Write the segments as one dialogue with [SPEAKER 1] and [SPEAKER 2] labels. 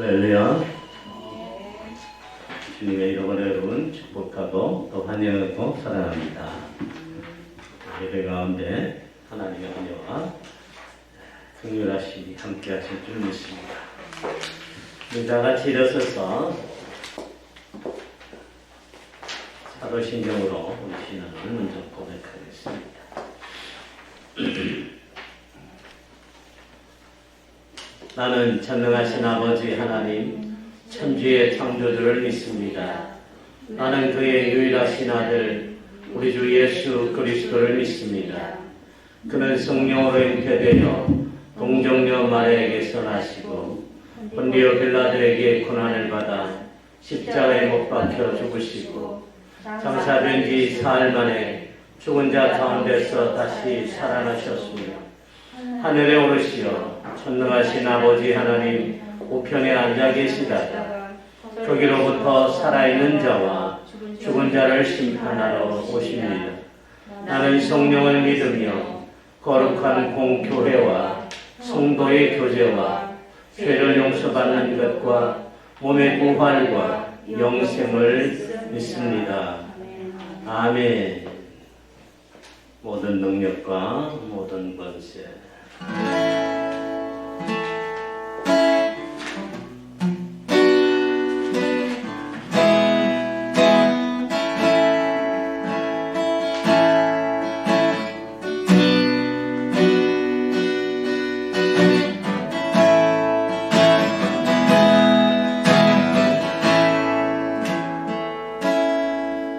[SPEAKER 1] 할렐루야. 주님의 이름으로 여러분 축복하고 또 환영하고 사랑합니다. 예배 가운데 하나님의 은혜와 긍휼하심이 함께 하실 줄 믿습니다. 다 같이 일어서서 사도신경으로 우리 신앙을 먼저 고백하겠습니다. 나는 전능하신 아버지 하나님 천주의 창조주를 믿습니다. 나는 그의 유일하신 아들 우리 주 예수 그리스도를 믿습니다. 그는 성령으로 잉태되어 동정녀 마리아에게서 나시고 본디오 빌라도에게 고난을 받아 십자가에 못 박혀 죽으시고 장사된 지 사흘 만에 죽은 자 가운데서 다시 살아나셨으며 하늘에 오르시어 전능하신 아버지 하나님 우편에 앉아 계시다가 거기로부터 살아있는 자와 죽은 자를 심판하러 오십니다. 나는 성령을 믿으며 거룩한 공교회와 성도의 교제와 죄를 용서받는 것과 몸의 부활과 영생을 믿습니다. 아멘. 모든 능력과 모든 권세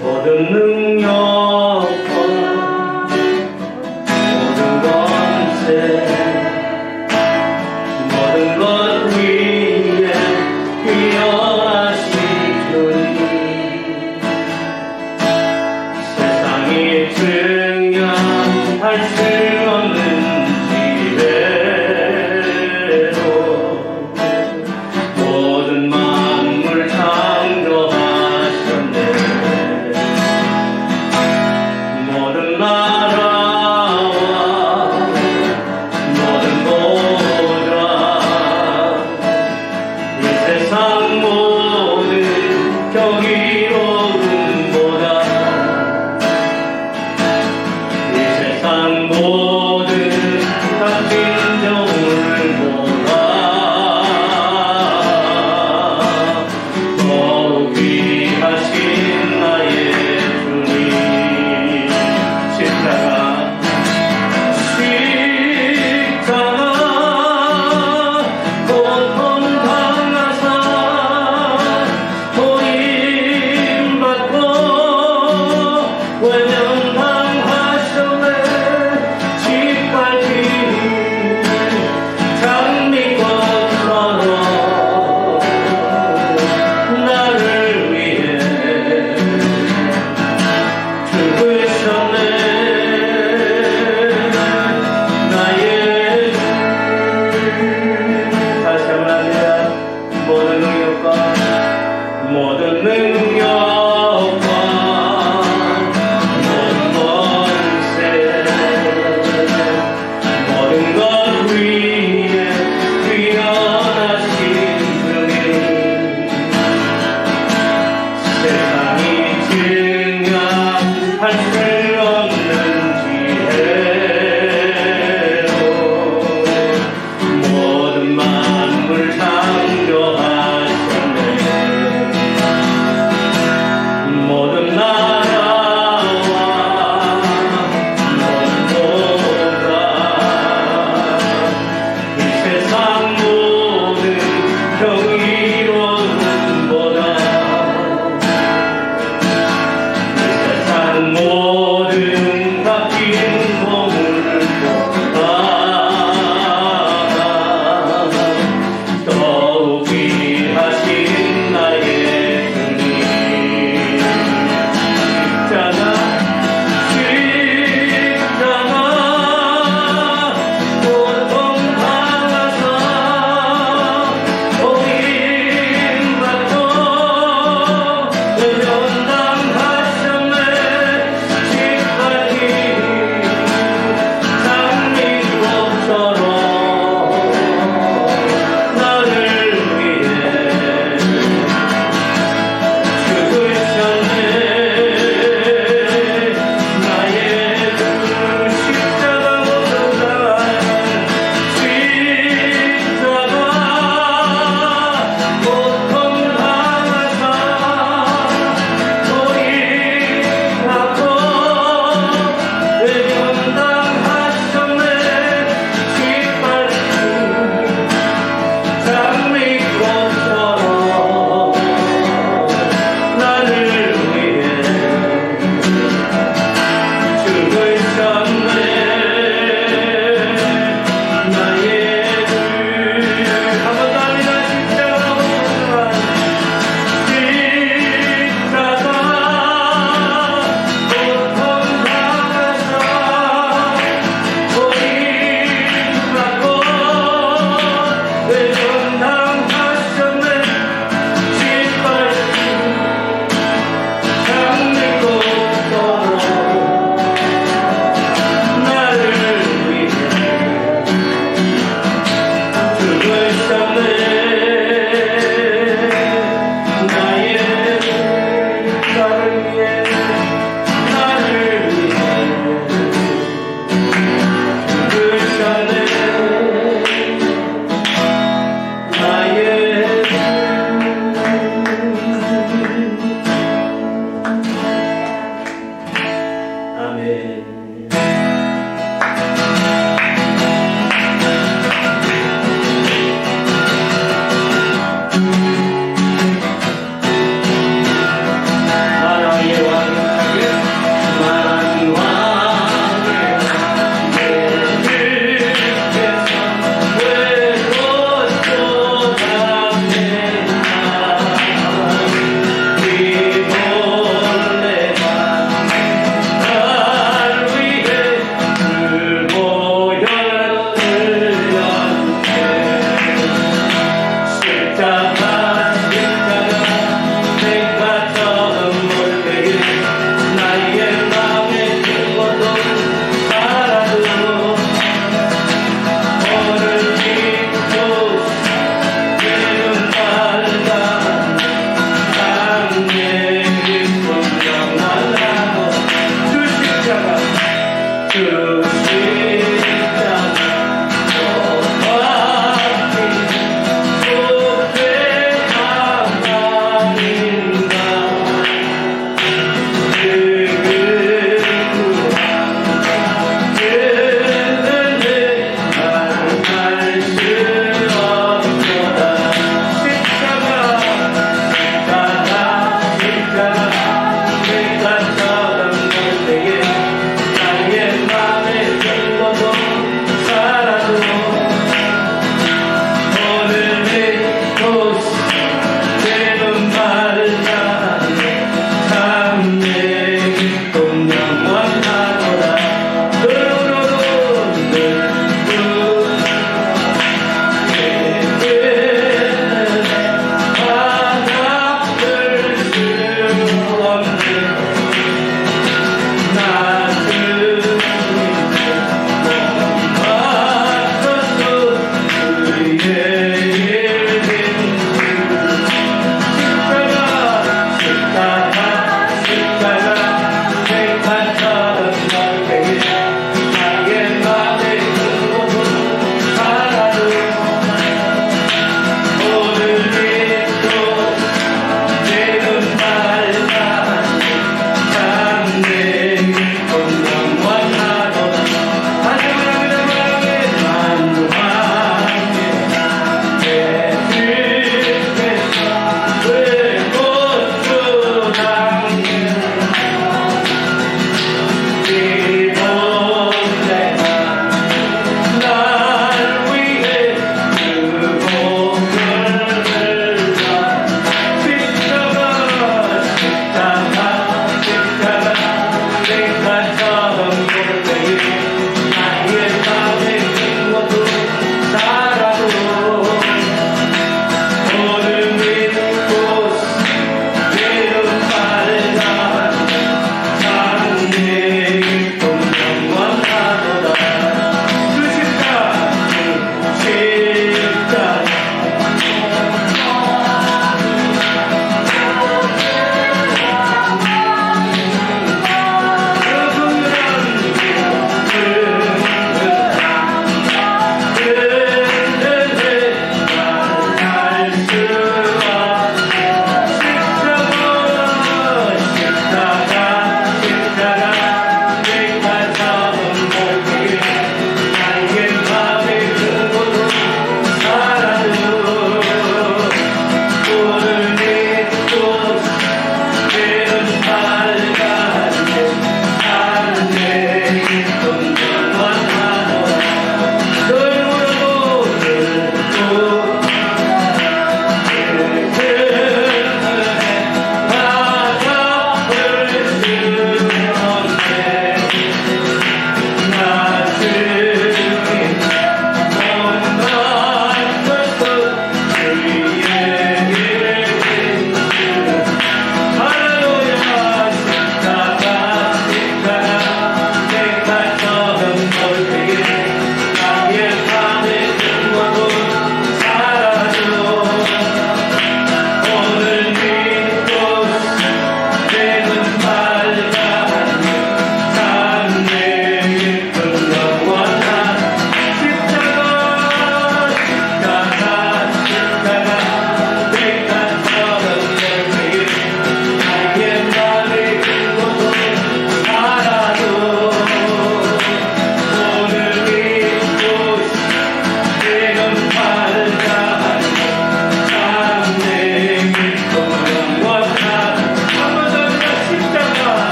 [SPEAKER 1] 모든 능력과 모든 권세 모든 것 위에 기여하시주니 세상이 증명할 수 없는 지혜로 모든 만물 창조하셨네. 모든 나라와 모든 보좌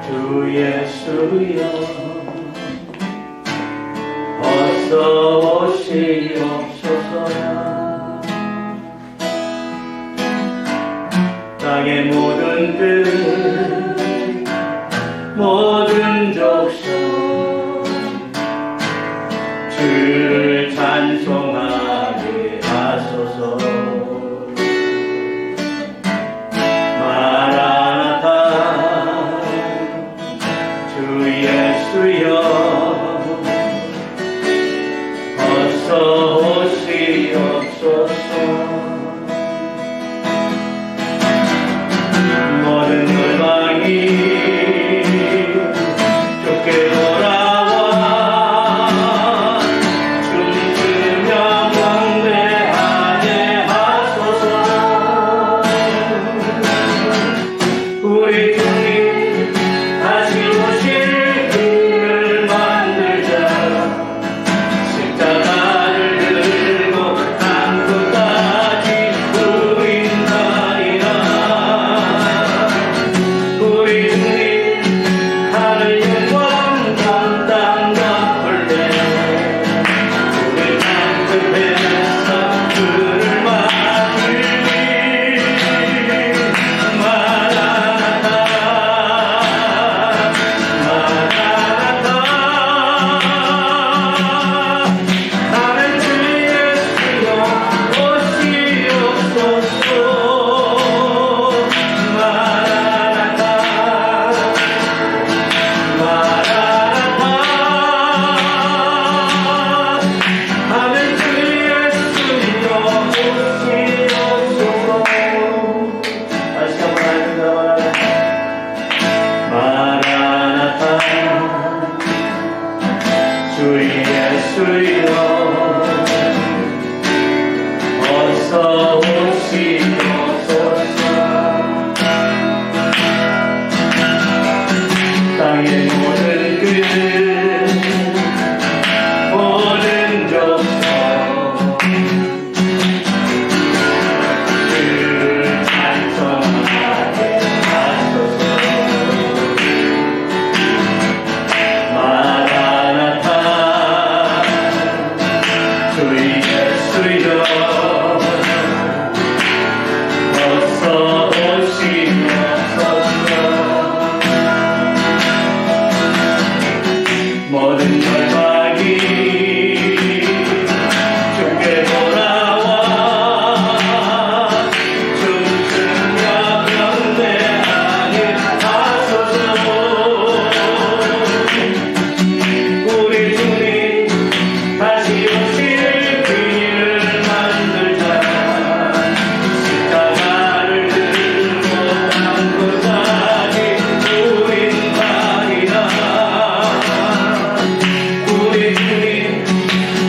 [SPEAKER 1] 주 예수여 어서 오시옵소서라. 땅의 모든 들 모든 족속 주를 찬송하게 하소서. 마라나타 주 예수여 어서 오시옵소서. 모든 열방이 주께 돌아와 춤추며 경배하게 하소서. 우리 주님 다시 오실 그를 만들자. 십자가를 들고 땅 끝까지 우린 가리라. 우리 주님 하늘 영광 전 땅 덮을 때 우리 땅 끝에서 그를 만들리. 마라나타 마라나타 나는 주 예수여 오시옵소서. 마라나타 마라나타 나는 주 예수여 오시옵소서. 다시 한번 하겠습니다. 마라나타 주 예수여 어서 오시옵소서. 땅의 모든 끝 모든 족속 주를 찬송하게 하소서. 마라나타 주 예수여 어서 오시옵소서. 모든 열방이 주께 돌아와 춤추며 경배하게 하소서. 우리 주님 다시 오실 그일을 만들자. 십자가를 들고 땅 끝까지 우린 가리라. 우리 주님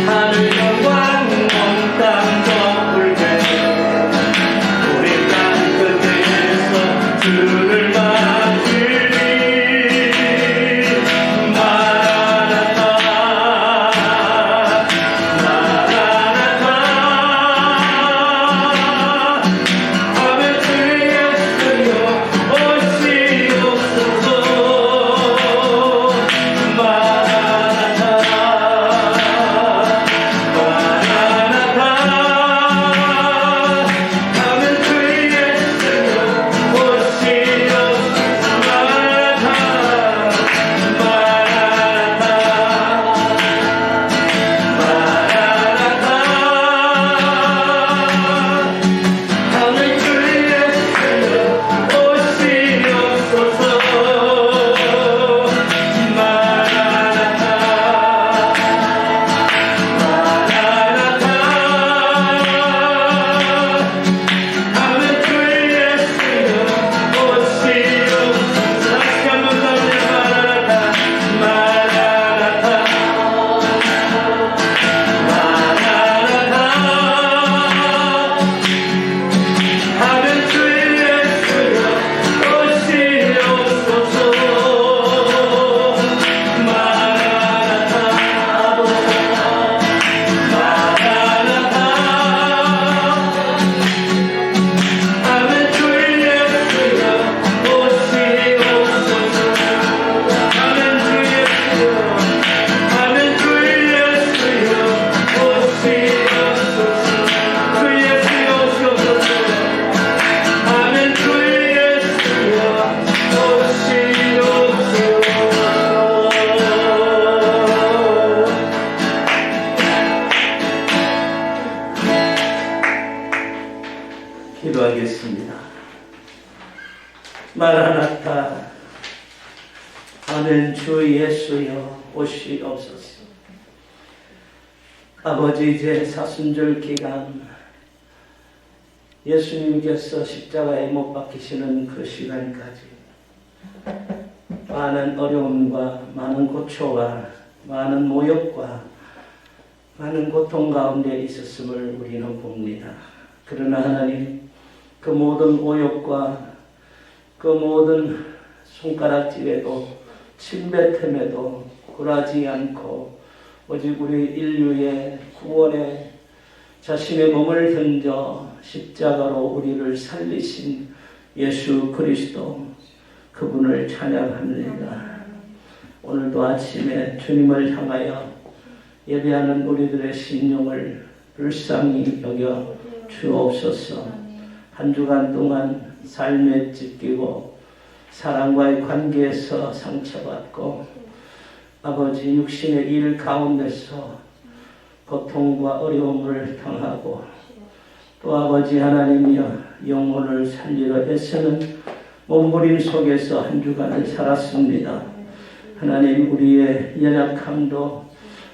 [SPEAKER 1] 하늘 영광 온 땅 덮을 때 우리 땅 끝에서 주를 만들리. 마라나타 마라나타 하늘 주 예수여 오시옵소서. 마라나타 마라나타 하늘 주 예수여 오시옵소서.
[SPEAKER 2] 마라나타. 아멘. 주 예수여 오시옵소서. 아버지, 이제 사순절 기간 예수님께서 십자가에 못 박히시는 그 시간까지 많은 어려움과 많은 고초와 많은 모욕과 많은 고통 가운데 있었음을 우리는 봅니다. 그러나 하나님, 그 모든 모욕과 그 모든 손가락질에도 침뱉음에도 굴하지 않고 오직 우리 인류의 구원에 자신의 몸을 던져 십자가로 우리를 살리신 예수 그리스도, 그분을 찬양합니다. 오늘도 아침에 주님을 향하여 예배하는 우리들의 심령을 불쌍히 여겨 주옵소서. 한 주간 동안 삶에 찢기고 사랑과의 관계에서 상처받고 아버지 육신의 일 가운데서 고통과 어려움을 당하고 또 아버지 하나님이여 영혼을 살리려 애쓰는 몸부림 속에서 한 주간을 살았습니다. 하나님, 우리의 연약함도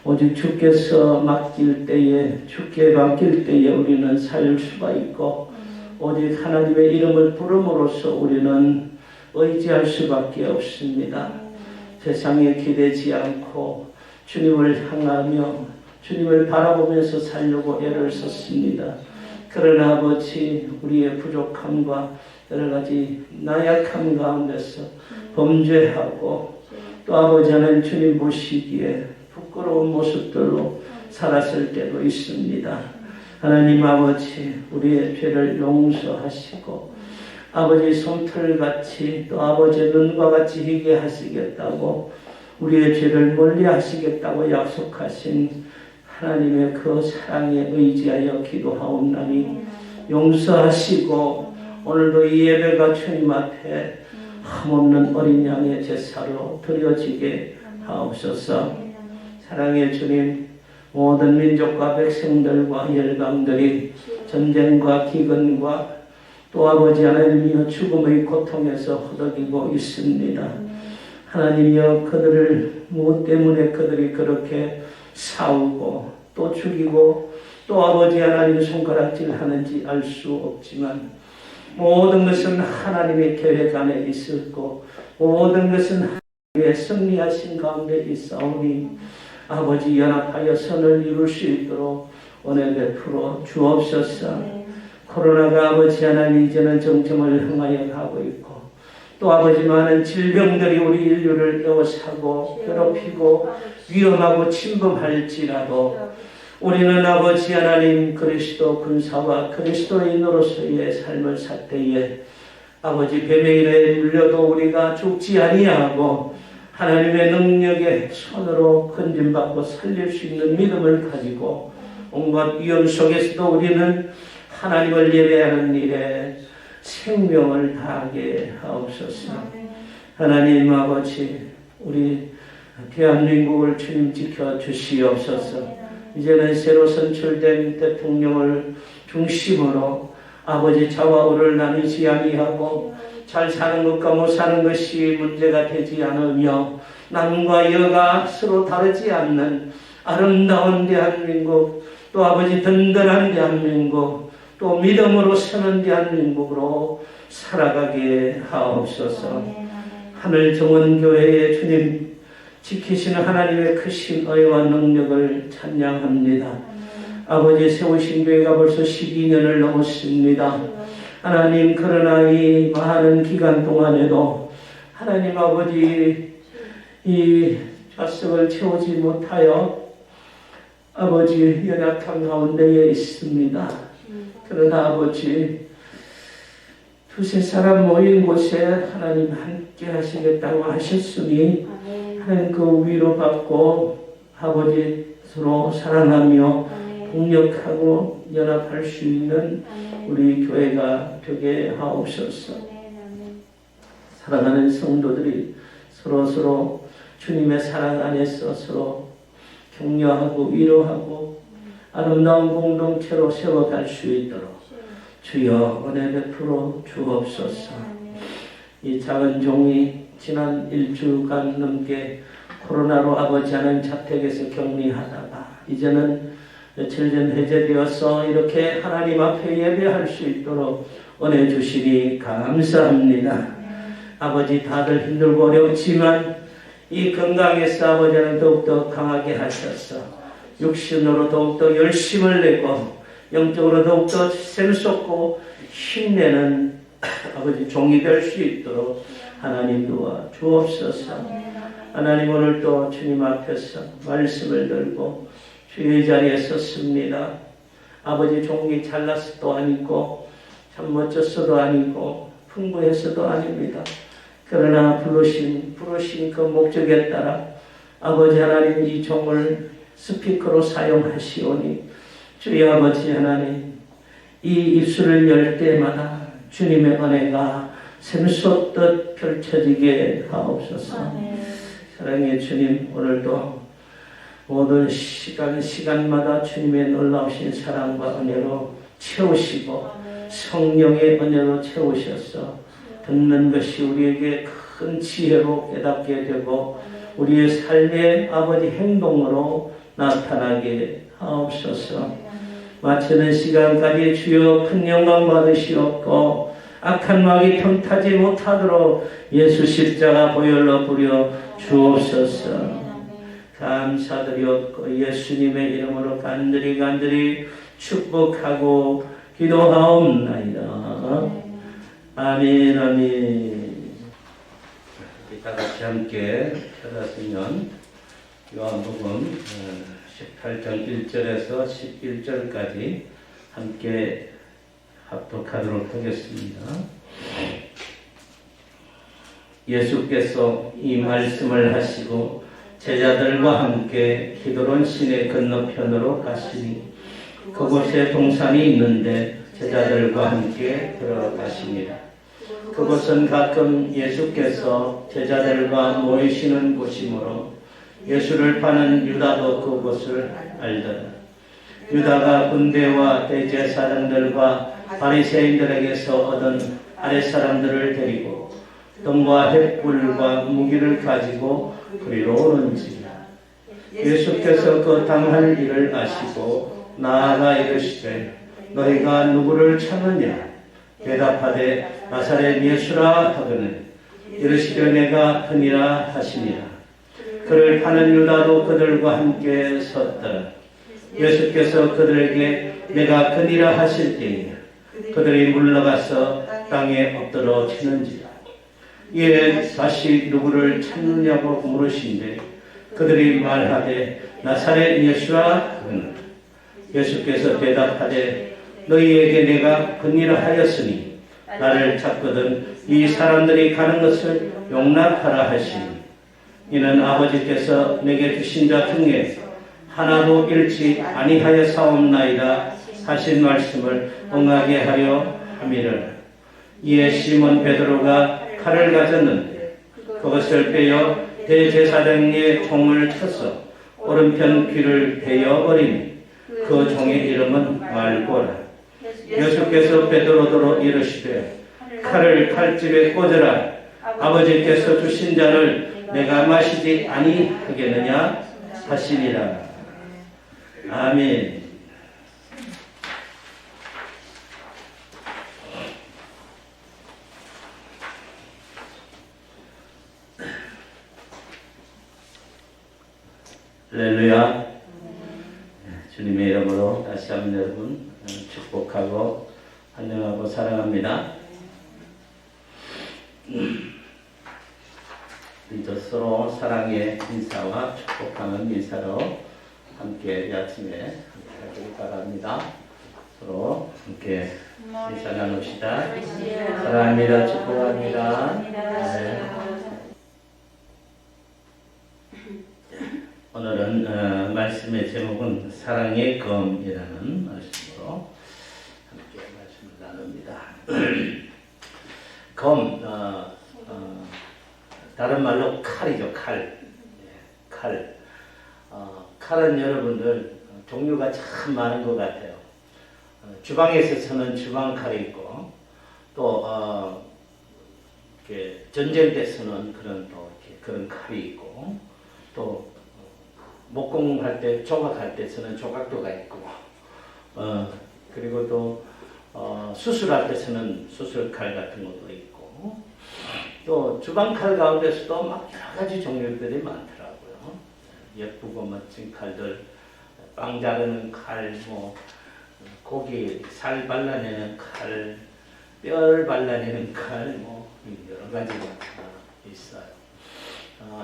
[SPEAKER 2] 오직 주께서 맡길 때에, 주께 맡길 때에 우리는 살 수가 있고 오직 하나님의 이름을 부름으로써 우리는 의지할 수밖에 없습니다. 세상에 기대지 않고 주님을 향하며 주님을 바라보면서 살려고 애를 썼습니다. 그러나 아버지, 우리의 부족함과 여러 가지 나약함 가운데서 범죄하고 또 아버지 하나님 주님 보시기에 부끄러운 모습들로 살았을 때도 있습니다. 하나님 아버지, 우리의 죄를 용서하시고 아버지 솜털같이 또 아버지의 눈과 같이 희게 하시겠다고 우리의 죄를 멀리 하시겠다고 약속하신 하나님의 그 사랑에 의지하여 기도하옵나니 용서하시고 오늘도 이 예배가 주님 앞에 흠없는 어린 양의 제사로 드려지게 하옵소서. 사랑의 주님, 모든 민족과 백성들과 열방들이 전쟁과 기근과 또 아버지 하나님이여 죽음의 고통에서 허덕이고 있습니다. 하나님이여 그들을 무엇 때문에 그들이 그렇게 싸우고 또 죽이고 또 아버지 하나님 손가락질 하는지 알 수 없지만 모든 것은 하나님의 계획 안에 있었고 모든 것은 하나님의 승리하신 가운데 있사오니 아버지 연합하여 선을 이룰 수 있도록 은혜 베풀어 주옵소서. 코로나가 아버지 하나님 이제는 정점을 향하여 가고 있고 또 아버지 많은 질병들이 우리 인류를 에워싸고 괴롭히고 위험하고 침범할지라도 우리는 아버지 하나님 그리스도 군사와 그리스도인으로서의 삶을 살 때에 아버지 뱀의 일에 물려도 우리가 죽지 아니하고 하나님의 능력의 손으로 건진받고 살릴 수 있는 믿음을 가지고 온갖 위험 속에서도 우리는 하나님을 예배하는 일에 생명을 다하게 하옵소서. 하나님 아버지, 우리 대한민국을 주님 지켜주시옵소서. 이제는 새로 선출된 대통령을 중심으로 아버지 좌와우를 나누지 아니하고 잘 사는 것과 못 사는 것이 문제가 되지 않으며 남과 여가 서로 다르지 않는 아름다운 대한민국, 또 아버지 든든한 대한민국, 또 믿음으로 서는 대한민국으로 살아가게 하옵소서. 하늘 정원교회의 주님 지키시는 하나님의 크신 의와 능력을 찬양합니다. 아버지 세우신 교회가 벌써 12년을 넘었습니다. 하나님, 그러나 이 많은 기간 동안에도 하나님 아버지 이 좌석을 채우지 못하여 아버지 연약한 가운데에 있습니다. 그러나 아버지 두세 사람 모인 곳에 하나님 함께 하시겠다고 하셨으니 하나님 그 위로받고 아버지 서로 사랑하며 동력하고 연합할 수 있는 우리 교회가 되게 하옵소서. 사랑하는 성도들이 서로 주님의 사랑 안에서 서로 격려하고 위로하고 아름다운 공동체로 세워갈 수 있도록 주여 은혜 베풀어 주옵소서. 이 작은 종이 지난 일주간 넘게 코로나로 아버지 하나님 자택에서 격리하다가 이제는 며칠 전 해제되어서 이렇게 하나님 앞에 예배할 수 있도록 은혜 주시니 감사합니다. 아버지 다들 힘들고 어렵지만 이 건강에서 아버지 하나님 더욱더 강하게 하셔서 육신으로 더욱더 열심을 내고 영적으로 더욱더 샘솟고 힘내는 아버지 종이 될 수 있도록 하나님 도와 주옵소서. 하나님 오늘도 주님 앞에서 말씀을 들고 주의 자리에 섰습니다. 아버지 종이 잘났어도 아니고 참 멋졌어도 아니고 풍부해서도 아닙니다. 그러나 부르신 그 목적에 따라 아버지 하나님 이 종을 스피커로 사용하시오니 주의 아버지 하나님 이 입술을 열 때마다 주님의 은혜가 샘솟듯 펼쳐지게 하옵소서. 사랑의 주님 오늘도 모든 시간마다 주님의 놀라우신 사랑과 은혜로 채우시고 성령의 은혜로 채우셔서 듣는 것이 우리에게 큰 지혜로 깨닫게 되고 우리의 삶의 아버지 행동으로 나타나게 하옵소서. 마치는 시간까지 주여 큰 영광 받으시옵고 악한 마귀 틈타지 못하도록 예수 십자가 보혈로 부려 주옵소서. 감사드리옵고 예수님의 이름으로 간절히 축복하고 기도하옵나이다. 아멘 아멘. 다 같이 함께 찾았으면 요한복음 18장 1절에서 11절까지 함께 합독하도록 하겠습니다. 예수께서 이 말씀을 하시고 제자들과 함께 기드론 시내 건너편으로 가시니 그곳에 동산이 있는데 제자들과 함께 들어가시니라. 그곳은 가끔 예수께서 제자들과 모이시는 곳이므로 예수를 파는 유다도 그곳을 알더라. 유다가 군대와 대제사장들과 바리새인들에게서 얻은 아랫사람들을 데리고 덤과 횃불과 무기를 가지고 그리로 오는지라. 예수께서 그 당할 일을 아시고 나아가 이르시되 너희가 누구를 찾느냐? 대답하되 나사렛 예수라 하거늘 이르시되 내가 그니라 하시니라. 그를 파는 유다도 그들과 함께 섰더라. 예수께서 그들에게 내가 그니라 하실 때에 그들이 물러가서 땅에 엎드러 치는지라. 이에 다시 누구를 찾느냐고 물으신데 그들이 말하되 나사렛 예수라 하거늘 예수께서 대답하되 너희에게 내가 그니라 하였으니 나를 찾거든 이 사람들이 가는 것을 용납하라 하시니 이는 아버지께서 내게 주신 자 중에 하나도 잃지 아니하여 사옵나이다 하신 말씀을 응하게 하려 함이라. 이에 시몬 베드로가 칼을 가졌는데 그것을 빼어 대제사장의 종을 쳐서 오른편 귀를 베어 버리니 그 종의 이름은 말고라. 예수께서 베드로더러 이르시되 칼을 칼집에 꽂으라. 아버지께서 주신 잔을 내가 마시지 아니하겠느냐 하시니라. 아멘. 할렐루야. 주님의 이름으로 다시 한번 여러분 축복하고 환영하고 사랑합니다. 이제 서로 사랑의 인사와 축복하는 인사로 함께 이 아침에 함께 하길 바랍니다. 서로 함께 인사 나눕시다. 사랑합니다. 축복합니다. 네. 오늘은 말씀의 제목은 사랑의 검이라는 말씀으로 함께 말씀을 나눕니다. 검, 다른 말로 칼이죠. 칼. 칼. 칼은 여러분들 종류가 참 많은 것 같아요. 주방에서 쓰는 주방칼이 있고 또 이렇게 전쟁 때 쓰는 그런 또 이렇게 그런 칼이 있고 또 목공할 때 조각할 때 쓰는 조각도가 있고 그리고 또 수술할 때 쓰는 수술칼 같은 것도 있고 또 주방칼 가운데서도 막 여러 가지 종류들이 많더라고요. 예쁘고 멋진 칼들, 빵 자르는 칼, 뭐 고기 살 발라내는 칼, 뼈를 발라내는 칼, 뭐 여러 가지가 있어요.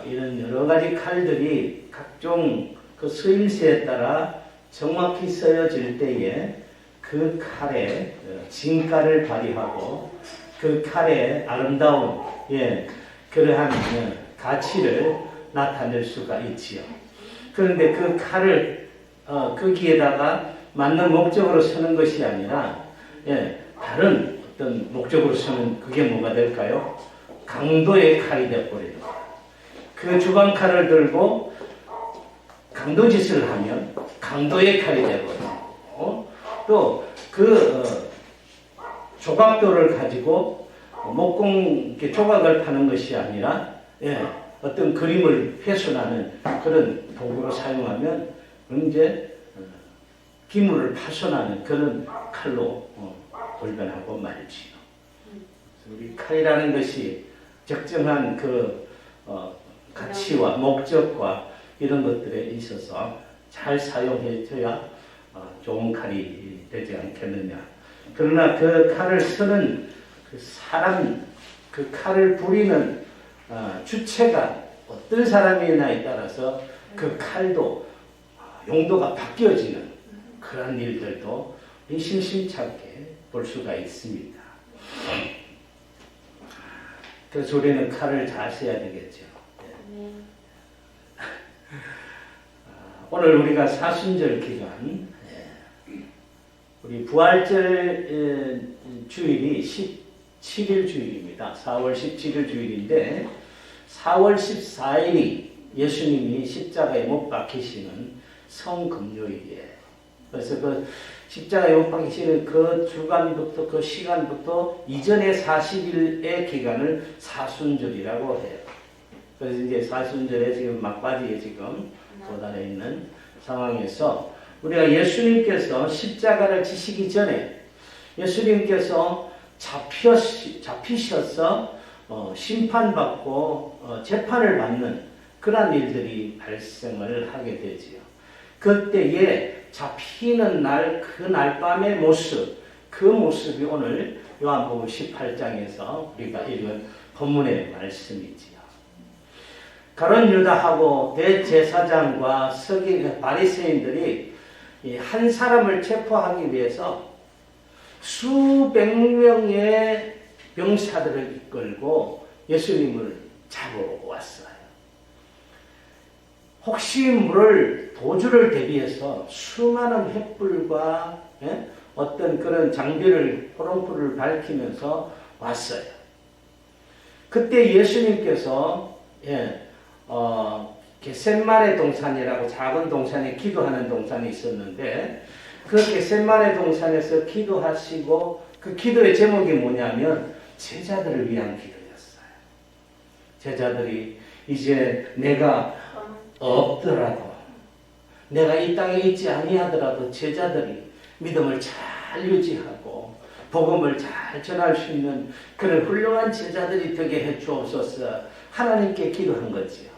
[SPEAKER 2] 이런 여러 가지 칼들이 각종 그 쓰임새에 따라 정확히 쓰여질 때에 그 칼에 진가를 발휘하고 그 칼의 아름다운 그러한 가치를 나타낼 수가 있지요. 그런데 그 칼을 거기에다가 맞는 목적으로 쓰는 것이 아니라 다른 어떤 목적으로 쓰는 그게 뭐가 될까요? 강도의 칼이 되어버리는 거예요. 그 주방칼을 들고 강도짓을 하면 강도의 칼이 되어버리고 또 그 조각도를 가지고 목공 조각을 파는 것이 아니라 어떤 그림을 훼손하는 그런 도구로 사용하면 이제 기물을 파손하는 그런 칼로 돌변하고 말지요. 우리 칼이라는 것이 적정한 그 가치와 목적과 이런 것들에 있어서 잘 사용해줘야 좋은 칼이 되지 않겠느냐. 그러나 그 칼을 쓰는 그 사람, 그 칼을 부리는 주체가 어떤 사람이냐에 따라서 그 칼도 용도가 바뀌어지는 그런 일들도 심심찮게 볼 수가 있습니다. 그래서 우리는 칼을 잘 써야 되겠죠. 오늘 우리가 사순절 기간, 우리 부활절 주일이 17일 주일입니다. 4월 17일 주일인데 4월 14일이 예수님이 십자가에 못 박히시는 성금요일이에요. 그래서 그 십자가에 못 박히시는 그 주간부터 그 시간부터 이전의 40일의 기간을 사순절이라고 해요. 그래서 이제 사순절에 지금 막바지에 지금 도달해 있는 상황에서 우리가 예수님께서 십자가를 지시기 전에 예수님께서 잡히셔서 심판받고 재판을 받는 그런 일들이 발생을 하게 되지요. 그때에 잡히는 날, 그 날 밤의 모습, 그 모습이 오늘 요한복음 18장에서 우리가 읽은 본문의 말씀이지요. 가룟 유다하고 대제사장과 서기 바리새인들이 한 사람을 체포하기 위해서 수백 명의 병사들을 이끌고 예수님을 잡으러 왔어요. 혹시 모를 도주를 대비해서 수많은 횃불과 어떤 그런 장비를 호롱불을 밝히면서 왔어요. 그때 예수님께서 겟셋마네 동산이라고 작은 동산에 기도하는 동산이 있었는데 그 겟셋마네 동산에서 기도하시고 그 기도의 제목이 뭐냐면 제자들을 위한 기도였어요. 제자들이 이제 내가 없더라도 내가 이 땅에 있지 아니하더라도 제자들이 믿음을 잘 유지하고 복음을 잘 전할 수 있는 그런 훌륭한 제자들이 되게 해 주옵소서 하나님께 기도한 거지요.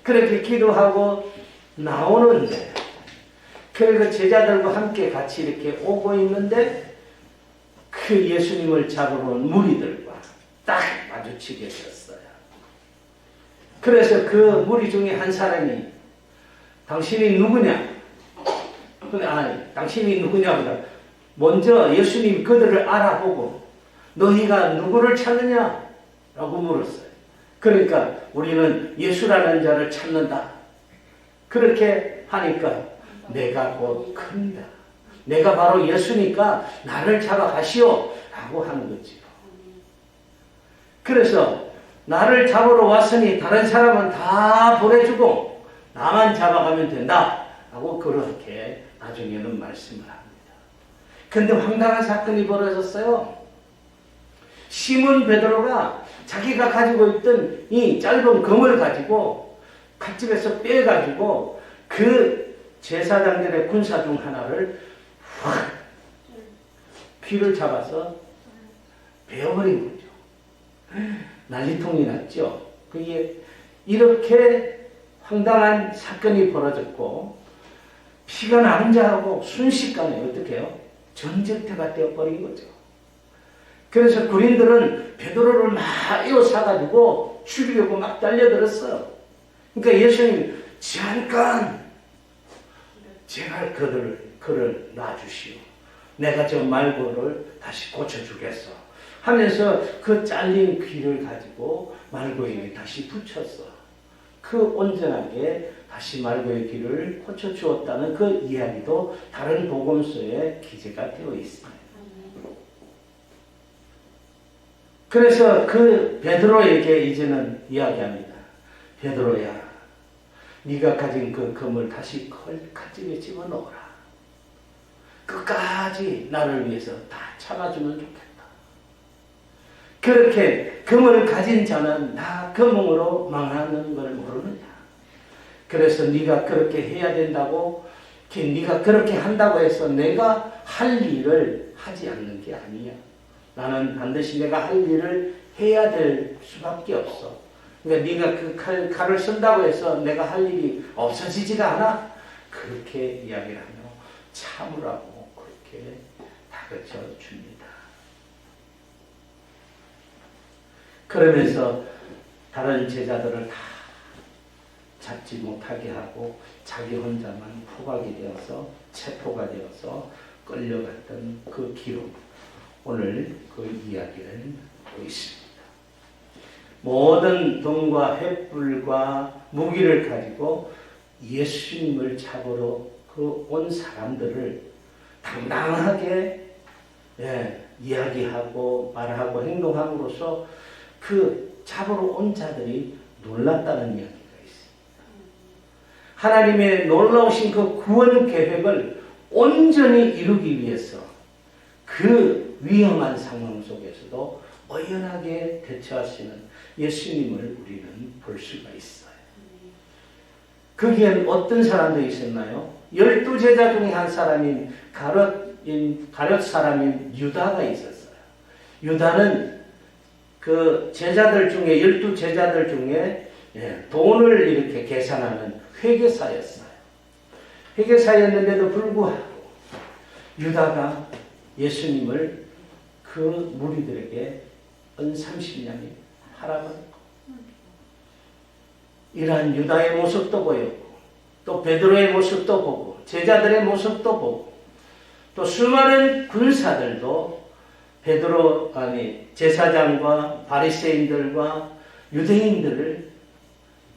[SPEAKER 2] 그렇게 기도하고 나오는데 그래서 제자들과 함께 같이 이렇게 오고 있는데 그 예수님을 잡으러 온 무리들과 딱 마주치게 되었어요. 그래서 그 무리 중에 한 사람이 당신이 누구냐? 당신이 누구냐보다 먼저 예수님 그들을 알아보고 너희가 누구를 찾느냐? 라고 물었어요. 그러니까 우리는 예수라는 자를 찾는다. 그렇게 하니까 내가 곧 큽니다. 내가 바로 예수니까 나를 잡아가시오. 라고 하는 거지요. 그래서 나를 잡으러 왔으니 다른 사람은 다 보내주고 나만 잡아가면 된다. 라고 그렇게 나중에는 말씀을 합니다. 근데 황당한 사건이 벌어졌어요. 시몬 베드로가 자기가 가지고 있던 이 짧은 검을 가지고 칼집에서 빼가지고 그 제사장들의 군사 중 하나를 확 귀를 잡아서 베어버린 거죠. 난리통이 났죠. 그게 이렇게 황당한 사건이 벌어졌고 피가 나는 자하고 순식간에 어떻게 해요? 전쟁터가 되어버린 거죠. 그래서 군인들은 베드로를 막 에워싸가지고 죽이려고 막 달려들었어요. 그러니까 예수님 잠깐 제발 그를 놔주시오. 내가 저 말고를 다시 고쳐주겠어 하면서 그 잘린 귀를 가지고 말고에게 다시 붙였어. 그 온전하게 다시 말고의 귀를 고쳐주었다는 그 이야기도 다른 복음서에 기재가 되어 있습니다. 그래서 그 베드로에게 이제는 이야기합니다. 베드로야, 네가 가진 그 금을 다시 칼집에 집어넣어라. 끝까지 나를 위해서 다 참아주면 좋겠다. 그렇게 금을 가진 자는 다 금으로 망하는 걸 모르느냐. 그래서 네가 그렇게 해야 된다고, 네가 그렇게 한다고 해서 내가 할 일을 하지 않는 게 아니야. 나는 반드시 내가 할 일을 해야 될 수밖에 없어. 그러니까 네가 그 칼을 쓴다고 해서 내가 할 일이 없어지지가 않아. 그렇게 이야기를 하며 참으라고 그렇게 다그쳐 줍니다. 그러면서 다른 제자들을 다 잡지 못하게 하고 자기 혼자만 포박이 되어서 체포가 되어서 끌려갔던 그 기록, 오늘 그 이야기를 하고 있습니다. 모든 돈과 횃불과 무기를 가지고 예수님을 잡으러 그 온 사람들을 당당하게 이야기하고 말하고 행동함으로써 그 잡으러 온 자들이 놀랐다는 이야기가 있습니다. 하나님의 놀라우신 그 구원 계획을 온전히 이루기 위해서 그 위험한 상황 속에서도 어연하게 대처하시는 예수님을 우리는 볼 수가 있어요. 거기엔 어떤 사람들이 있었나요? 12제자 중에 한 사람인 가룟 사람인 유다가 있었어요. 유다는 그 제자들 중에 12제자들 중에 돈을 이렇게 계산하는 회계사였어요. 회계사였는데도 불구하고 유다가 예수님을 그 무리들에게 은 30냥이 팔아버렸고, 이러한 유다의 모습도 보였고, 또 베드로의 모습도 보고, 제자들의 모습도 보고, 또 수많은 군사들도 제사장과 바리새인들과 유대인들을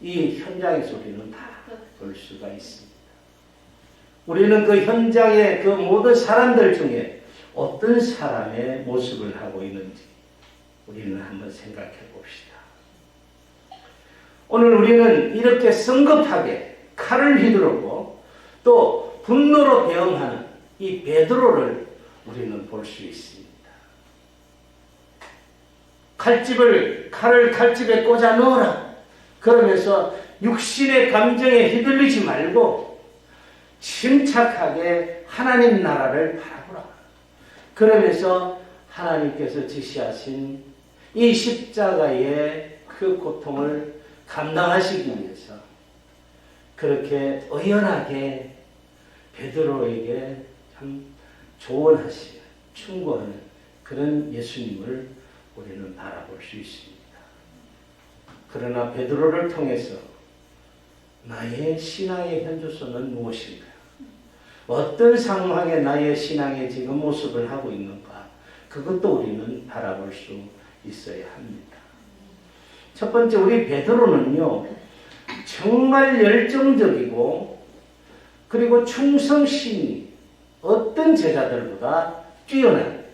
[SPEAKER 2] 이 현장에서 우리는 다 볼 수가 있습니다. 우리는 그 현장의 그 모든 사람들 중에 어떤 사람의 모습을 하고 있는지 우리는 한번 생각해 봅시다. 오늘 우리는 이렇게 성급하게 칼을 휘두르고 또 분노로 대응하는 이 베드로를 우리는 볼 수 있습니다. 칼을 칼집에 꽂아 넣어라. 그러면서 육신의 감정에 휘둘리지 말고 침착하게 하나님 나라를 바라보라. 그러면서 하나님께서 지시하신 이 십자가의 그 고통을 감당하시기 위해서 그렇게 의연하게 베드로에게 참 조언하시는, 충고하는 그런 예수님을 우리는 바라볼 수 있습니다. 그러나 베드로를 통해서 나의 신앙의 현주소는 무엇인가? 어떤 상황에 나의 신앙의 지금 모습을 하고 있는가? 그것도 우리는 바라볼 수 있어야 합니다. 첫 번째, 우리 베드로는요, 정말 열정적이고 그리고 충성심이 어떤 제자들보다 뛰어난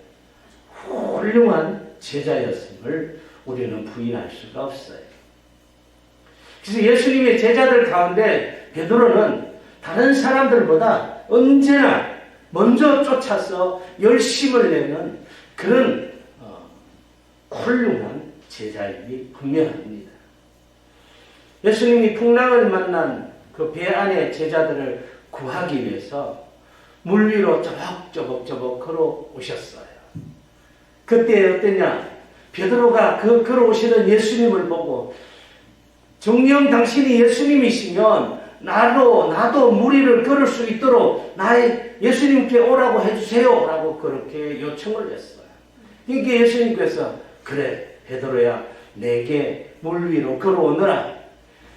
[SPEAKER 2] 훌륭한 제자였음을 우리는 부인할 수가 없어요. 그래서 예수님의 제자들 가운데 베드로는 다른 사람들보다 언제나 먼저 쫓아서 열심을 내는 그런 훌륭한 제자임이 분명합니다. 예수님이 풍랑을 만난 그 배 안의 제자들을 구하기 위해서 물 위로 저벅저벅 걸어오셨어요. 그때 어땠냐? 베드로가 그 걸어오시는 예수님을 보고 정녕 당신이 예수님이시면 나도 물 위를 걸을 수 있도록 나의 예수님께 오라고 해주세요 라고 그렇게 요청을 했어요. 그러니까 예수님께서 그래 베드로야 내게 물 위로 걸어오너라.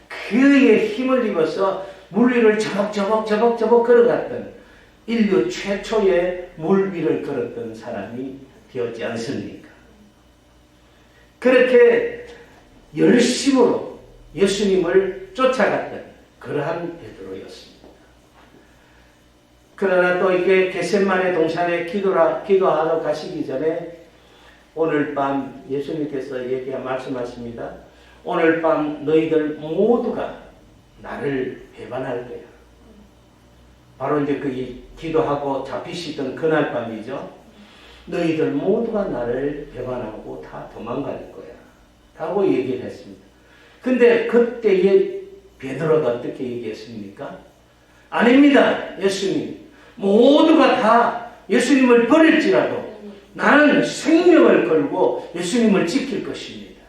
[SPEAKER 2] 그의 힘을 입어서 물 위를 저벅저벅 걸어갔던 인류 최초의 물 위를 걸었던 사람이 되었지 않습니까? 그렇게 열심으로 예수님을 쫓아갔던 그러한 베드로였습니다. 그러나 또 이게 겟세마네 동산에 기도하러 가시기 전에 오늘 밤 예수님께서 말씀하십니다. 오늘 밤 너희들 모두가 나를 배반할 거야. 바로 이제 그 기도하고 잡히시던 그날 밤이죠. 너희들 모두가 나를 배반하고 다 도망갈 거야. 라고 얘기를 했습니다. 근데 그때에 베드로가 어떻게 얘기했습니까? 아닙니다. 예수님. 모두가 다 예수님을 버릴지라도 나는 생명을 걸고 예수님을 지킬 것입니다.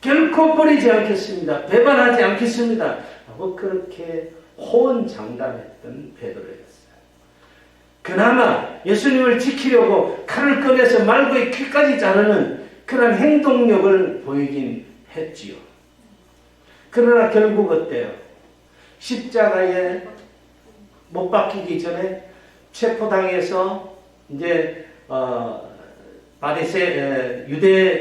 [SPEAKER 2] 결코 버리지 않겠습니다. 배반하지 않겠습니다. 하고 그렇게 호언장담했던 베드로였어요. 그나마 예수님을 지키려고 칼을 꺼내서 말고의 귀까지 자르는 그런 행동력을 보이긴 했지요. 그러나 결국 어때요? 십자가에 못 박히기 전에 체포당해서 이제 유대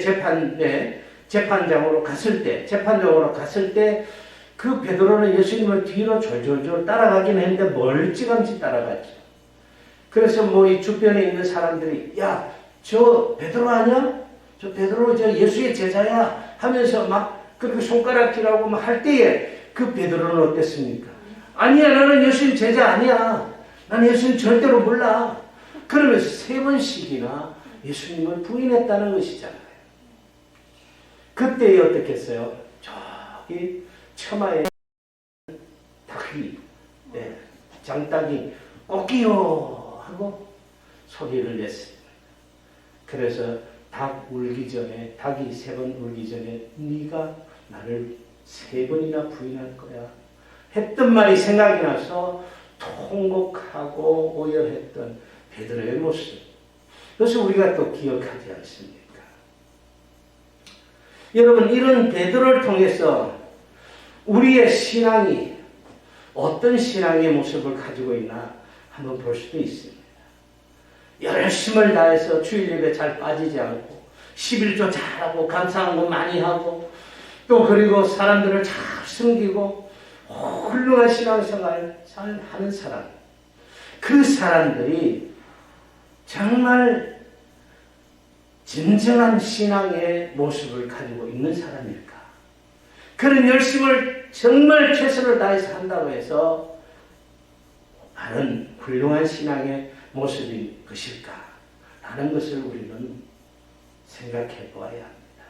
[SPEAKER 2] 재판장으로 갔을 때 그 베드로는 예수님을 뒤로 졸졸졸 따라가긴 했는데 멀찌감치 따라갔죠. 그래서 뭐 이 주변에 있는 사람들이 야, 저 베드로 아니야? 저 베드로 저 예수의 제자야 하면서 막 그렇게 손가락질하고 막 할 때에 그 베드로는 어땠습니까? 아니야, 나는 예수님 제자 아니야. 나는 예수님 절대로 몰라. 그러면서 3번씩이나 예수님을 부인했다는 것이잖아요. 그때 어떻게 했어요? 저기 처마에 닭이, 장닭이 꼬끼요 하고 소리를 냈습니다. 그래서 닭이 3번 울기 전에 네가 나를 3번이나 부인할 거야 했던 말이 생각이 나서 통곡하고 오열했던 베드로의 모습. 그래서 우리가 또 기억하지 않습니까? 여러분, 이런 베드로를 통해서 우리의 신앙이 어떤 신앙의 모습을 가지고 있나 한번 볼 수도 있습니다. 열심을 다해서 주일 예배 잘 빠지지 않고 11조 잘하고 감사한 거 많이 하고 또 그리고 사람들을 잘 섬기고 훌륭한 신앙생활을 잘 하는 사람, 그 사람들이 정말 진정한 신앙의 모습을 가지고 있는 사람일까? 그런 열심을 정말 최선을 다해서 한다고 해서 바른 훌륭한 신앙의 모습인 것일까? 라는 것을 우리는 생각해 보아야 합니다.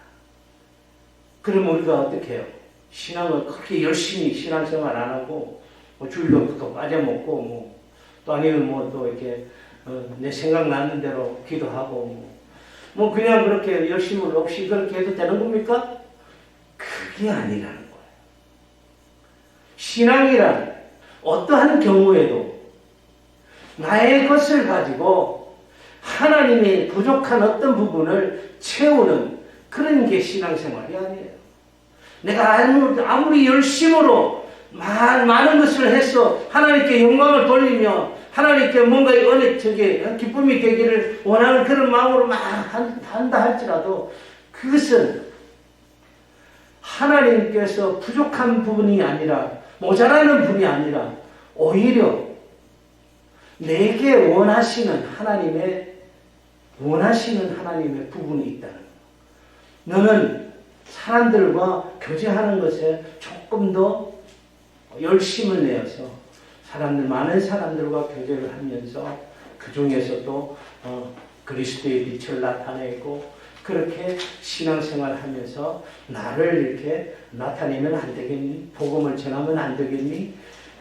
[SPEAKER 2] 그럼 우리가 어떻게 해요? 신앙을 그렇게 열심히 신앙생활 안 하고 뭐 주일도 또 빠져먹고 또 아니면 또 이렇게 내 생각나는 대로 기도하고 뭐 그냥 그렇게 열심을 없이 그렇게 해도 되는 겁니까? 그게 아니라는 거예요. 신앙이란 어떠한 경우에도 나의 것을 가지고 하나님의 부족한 어떤 부분을 채우는 그런 게 신앙생활이 아니에요. 내가 아무리 열심으로 많은 것을 해서 하나님께 영광을 돌리며 하나님께 뭔가 기쁨이 되기를 원하는 그런 마음으로 막 한다 할지라도 그것은 하나님께서 부족한 부분이 아니라 모자라는 부분이 아니라 오히려 내게 원하시는 하나님의 부분이 있다는 것. 너는 사람들과 교제하는 것에 조금 더 열심을 내어서 많은 사람들과 교제를 하면서 그 중에서도 그리스도의 빛을 나타내고 그렇게 신앙생활 하면서 나를 이렇게 나타내면 안 되겠니? 복음을 전하면 안 되겠니?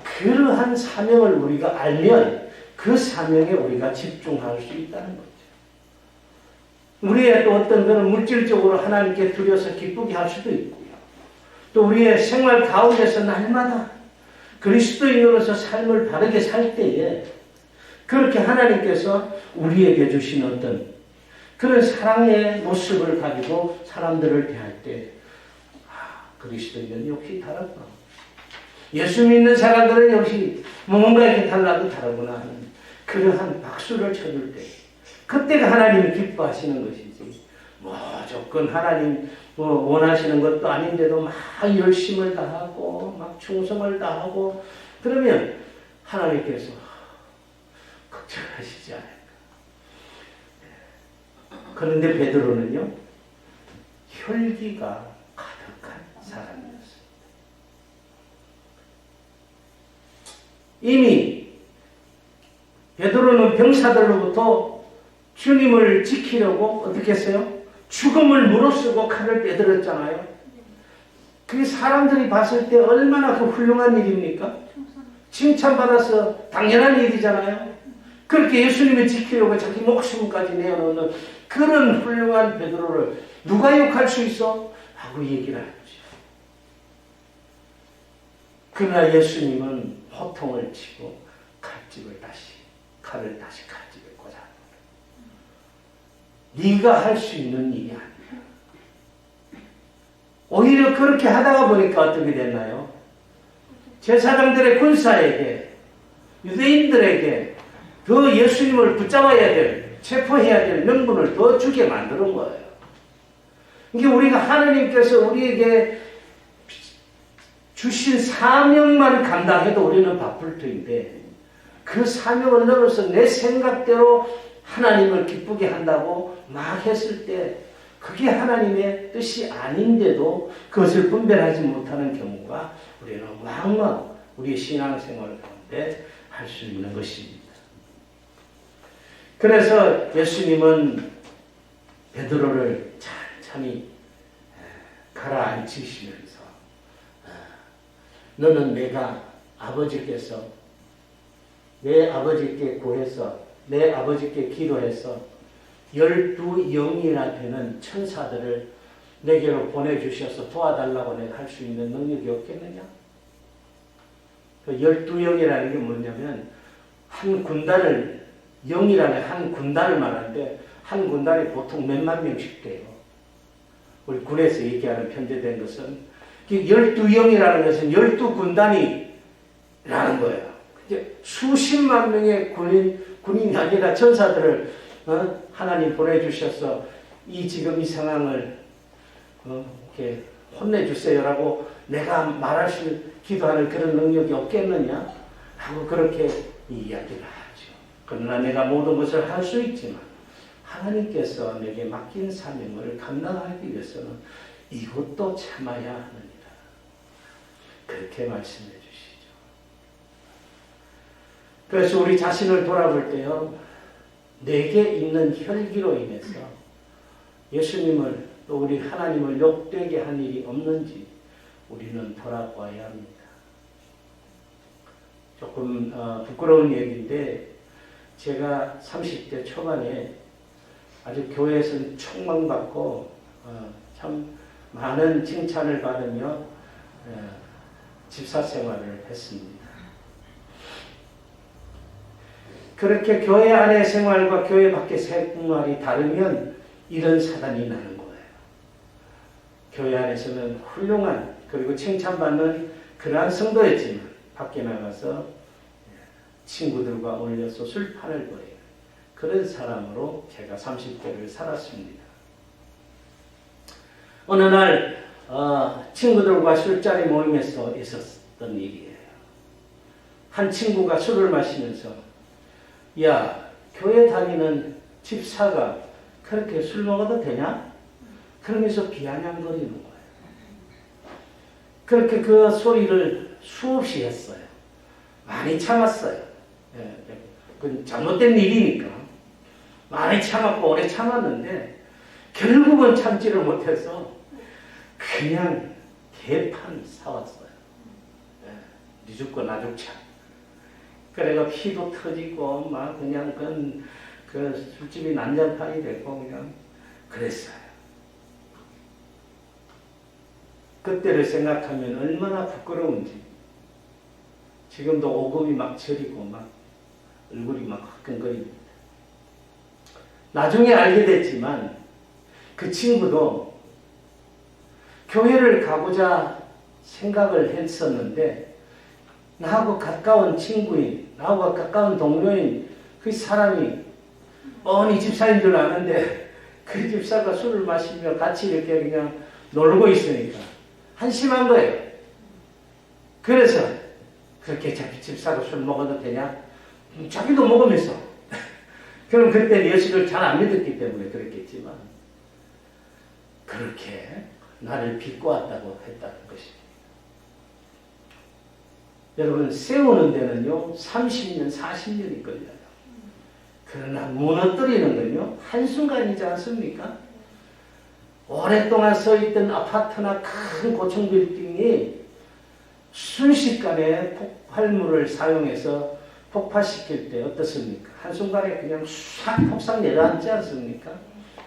[SPEAKER 2] 그러한 사명을 우리가 알면 그 사명에 우리가 집중할 수 있다는 거죠. 우리의 또 어떤 그런 물질적으로 하나님께 드려서 기쁘게 할 수도 있고요. 또 우리의 생활 가운데서 날마다 그리스도인으로서 삶을 바르게 살 때에 그렇게 하나님께서 우리에게 주신 어떤 그런 사랑의 모습을 가지고 사람들을 대할 때 그리스도인은 역시 다르구나. 예수 믿는 사람들은 역시 뭔가 이렇게 달라도 다르구나 하는 그러한 박수를 쳐줄 때 그때가 하나님이 기뻐하시는 것이지 무조건 하나님 원하시는 것도 아닌데도 막 열심을 다하고 막 충성을 다하고 그러면 하나님께서 걱정하시지 않아요. 그런데 베드로는요 혈기가 가득한 사람이었습니다. 이미 베드로는 병사들로부터 주님을 지키려고 어떻게 했어요? 죽음을 무릅쓰고 칼을 빼들었잖아요. 그게 사람들이 봤을 때 얼마나 그 훌륭한 일입니까? 칭찬받아서 당연한 일이잖아요. 그렇게 예수님을 지키려고 자기 목숨까지 내어놓는 그런 훌륭한 베드로를 누가 욕할 수 있어? 하고 얘기를 하는 거죠. 그러나 예수님은 호통을 치고 칼을 다시 칼집에 꽂아. 네가 할 수 있는 일이 아니야. 오히려 그렇게 하다가 보니까 어떻게 됐나요? 제사장들의 군사에게 유대인들에게 더 예수님을 붙잡아야 될, 체포해야 될 명분을 더 주게 만드는 거예요. 이게 우리가 하나님께서 우리에게 주신 사명만 감당해도 우리는 바쁠 터인데 그 사명을 넘어서 내 생각대로 하나님을 기쁘게 한다고 막 했을 때 그게 하나님의 뜻이 아닌데도 그것을 분별하지 못하는 경우가 우리는 왕왕 우리의 신앙생활 가운데 할 수 있는 것입니다. 그래서 예수님은 베드로를 찬찬히 가라앉히시면서 너는 내가 아버지께서 내 아버지께 구해서 내 아버지께 기도해서 12영이나 되는 천사들을 내게로 보내주셔서 도와달라고 내가 할 수 있는 능력이 없겠느냐? 그 12영이라는 게 뭐냐면 한 군단을 영이라는 한 군단을 말하는데 한 군단이 보통 몇만 명씩 돼요. 우리 군에서 얘기하는 편제된 것은 12영이라는 것은 12군단이라는 거예요. 수십만 명의 군인이 아니라 천사들을 하나님 보내주셔서 지금 이 상황을 이렇게 혼내주세요라고 내가 말할 수 기도하는 그런 능력이 없겠느냐 하고 그렇게 이야기를 하죠. 그러나 내가 모든 것을 할 수 있지만 하나님께서 내게 맡긴 사명을 감당하기 위해서는 이것도 참아야 하느니라. 그렇게 말씀해 주시죠. 그래서 우리 자신을 돌아볼 때요. 내게 있는 혈기로 인해서 예수님을 또 우리 하나님을 욕되게 한 일이 없는지 우리는 돌아봐야 합니다. 조금 부끄러운 얘기인데 제가 30대 초반에 아주 교회에서는 총망받고 참 많은 칭찬을 받으며 집사 생활을 했습니다. 그렇게 교회 안의 생활과 교회 밖의 생활이 다르면 이런 사단이 나는 거예요. 교회 안에서는 훌륭한 그리고 칭찬받는 그러한 성도였지만 밖에 나가서 친구들과 어울려서 술판을 벌이는 그런 사람으로 제가 30대를 살았습니다. 어느 날 친구들과 술자리 모임에서 있었던 일이에요. 한 친구가 술을 마시면서 야, 교회 다니는 집사가 그렇게 술 먹어도 되냐? 그러면서 비아냥거리는 거예요. 그렇게 그 소리를 수없이 했어요. 많이 참았어요. 그건 잘못된 일이니까. 많이 참았고 오래 참았는데 결국은 참지를 못해서 그냥 개판 사왔어요. 네 죽고 나 죽자. 그래가 피도 터지고 막 그냥 그 술집이 난장판이 되고 그냥 그랬어요. 그때를 생각하면 얼마나 부끄러운지. 지금도 오금이 막 저리고 막 얼굴이 막 화끈거립니다. 나중에 알게 됐지만 그 친구도 교회를 가고자 생각을 했었는데 나하고 가까운 친구인, 나하고 가까운 동료인 그 사람이 뻔히 집사인 줄 아는데 그 집사가 술을 마시며 같이 이렇게 그냥 놀고 있으니까 한심한 거예요. 그래서 그렇게 자기 집사가 술 먹어도 되냐? 자기도 먹으면서. 그럼 그때 예수를 잘 안 믿었기 때문에 그랬겠지만 그렇게 나를 비꼬았다고 했다는 것입니다. 여러분 세우는 데는요 30년, 40년이 걸려요. 그러나 무너뜨리는 건요 한순간이지 않습니까? 오랫동안 서있던 아파트나 큰 고층 빌딩이 순식간에 폭발물을 사용해서 폭파시킬 때 어떻습니까? 한순간에 그냥 싹 폭삭 내려앉지 않습니까?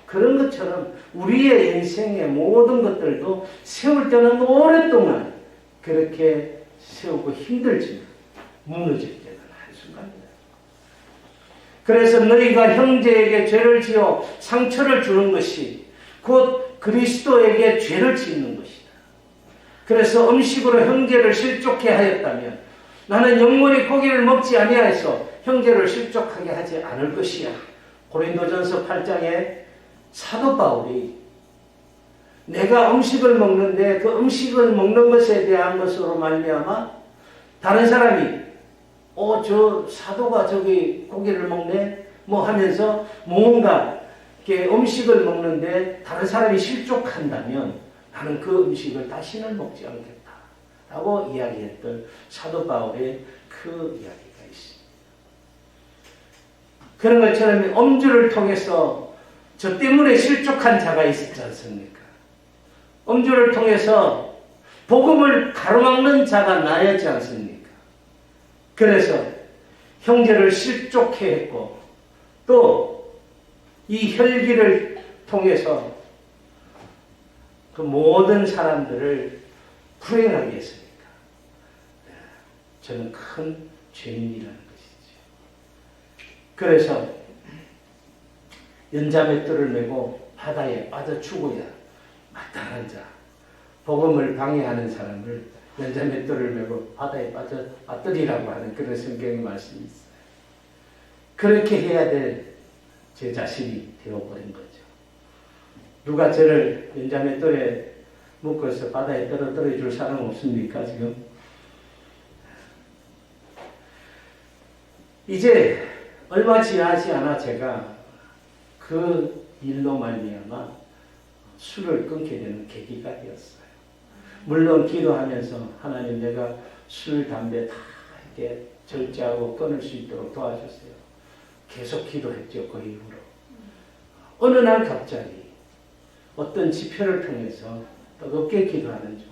[SPEAKER 2] 그런 것처럼 우리의 인생의 모든 것들도 세울 때는 오랫동안 그렇게 세우고 힘들지만 무너질 때는 한순간이다. 그래서 너희가 형제에게 죄를 지어 상처를 주는 것이 곧 그리스도에게 죄를 짓는 것이다. 그래서 음식으로 형제를 실족해 하였다면 나는 영원히 고기를 먹지 아니하여서 형제를 실족하게 하지 않을 것이야. 고린도전서 8장에 사도 바울이 내가 음식을 먹는데 그 음식을 먹는 것에 대한 것으로 말미암아 다른 사람이 저 사도가 저기 고기를 먹네 뭐 하면서 뭔가 이렇게 음식을 먹는데 다른 사람이 실족한다면 나는 그 음식을 다시는 먹지 않겠다 라고 이야기했던 사도 바울의 그 이야기가 있습니다. 그런 것처럼 음주를 통해서 저 때문에 실족한 자가 있었지 않습니까? 음주를 통해서 복음을 가로막는 자가 나였지 않습니까? 그래서 형제를 실족해 했고 또 이 혈기를 통해서 그 모든 사람들을 불행하게 했으니까 저는 큰 죄인이라는 것이죠. 그래서 연자맷돌을 메고 바다에 빠져 죽어야 마땅한 자, 복음을 방해하는 사람을 연자맷돌을 메고 바다에 빠져 빠뜨리라고 하는 그런 성경의 말씀이 있어요. 그렇게 해야 될 제 자신이 되어버린 거죠. 누가 저를 연자맷돌에 묶어서 바다에 떨어뜨려 줄 사람 없습니까 지금? 이제 얼마 지나지 않아 제가 그 일로 말미암아 술을 끊게 되는 계기가 되었어요. 물론 기도하면서 하나님 내가 술, 담배 다 이렇게 절제하고 끊을 수 있도록 도와주세요. 계속 기도했죠. 그 이후로. 어느 날 갑자기 어떤 지표를 통해서 뜨겁게 기도하는 중